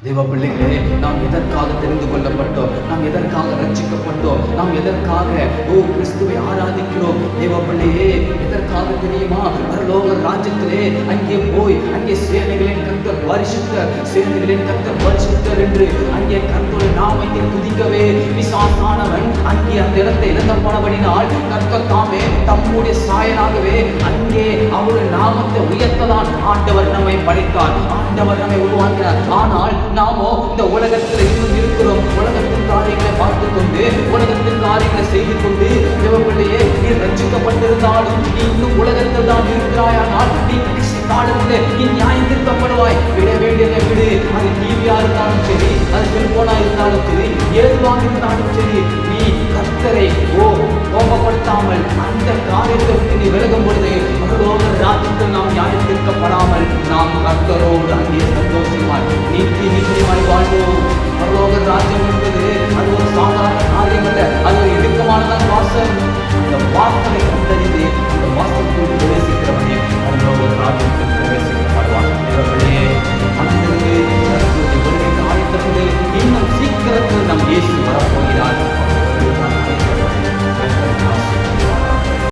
தேவ பிள்ளைகளே, நாம் எதற்காக தெரிந்து கொள்ளப்பட்டோம்? நாம் எதற்காக ரட்சிக்கப்பட்டோம்? நாம் எதற்காக கிறிஸ்துவை ஆராதிக்கிறோம்? தேவ பிள்ளையே, எதற்காக தெரியுமா? பரலோக ராஜ்யத்திலே அங்கே போய் அங்கே சேனைகளின் கர்த்தர் பரிசுத்தர், சேனைகளின் கர்த்தர் பரிசுத்தர் என்று அங்கே கர்த்தருடைய நாமத்தை துதிக்கவே பிசாசானவன் அங்கே அந்த இடத்தை இழந்து போனபடினால் கர்த்தர் தாமே தம்முடைய சாயலாகவே அங்கே அவருடைய நாமத்தை உயர்த்ததான் ஆண்டவர் நம்மை படைத்தார், ஆண்டவர் நம்மை உருவாக்கினார். ஆனால் நாமோ இந்த உலகத்தில் இன்னும் இருக்கிறோம். உலகத்தின் காரியங்களை பார்த்து கொண்டு, உலகத்தின் காரியங்களை செய்து கொண்டு, தேவப்பிள்ளையே, நீ ரட்சிக்கப்பட்டிருந்தாலும் நீ இன்னும் உலகத்தில் தான் இருக்கிறாயானால் நீ கடைசி காலத்தில் நீ நியாயம் தீர்க்கப்படுவாய். விட வேண்டியதை விடு. அது டிவியா இருந்தாலும் சரி, அது செல்போனா இருந்தாலும் சரி, ஏதுவாக இருந்தாலும் சரி, நீ கர்த்தரை கோபப்படுத்தாமல் அந்த காரியத்திற்கு நீ விலகும் பொழுது பரலோக ராஜ்யத்தில் நாம் நியாயம் தீர்க்கப்படாமல் நாம் கர்த்தரோடு அங்கே சந்தோஷமாய் நித்தியமாய் வாழ்வோம். பரலோக ராஜ்யம் என்பது அது ஒரு சாதாரண காரியம் அல்ல, அது ஒரு இடுக்கமானதான் வாசல். அந்த வாசலை கண்டறிந்து அந்த வாசலுக்குள் பிரவேசிக்கிறவனே பரலோக ராஜ்யத்தில் பிரவேசிக்கப்படுவான். இவர்களே அங்கிருந்து ஆயத்தப்படு. இன்னும் சீக்கிரத்தில் நம் இயேசு வரப்போகிறார்.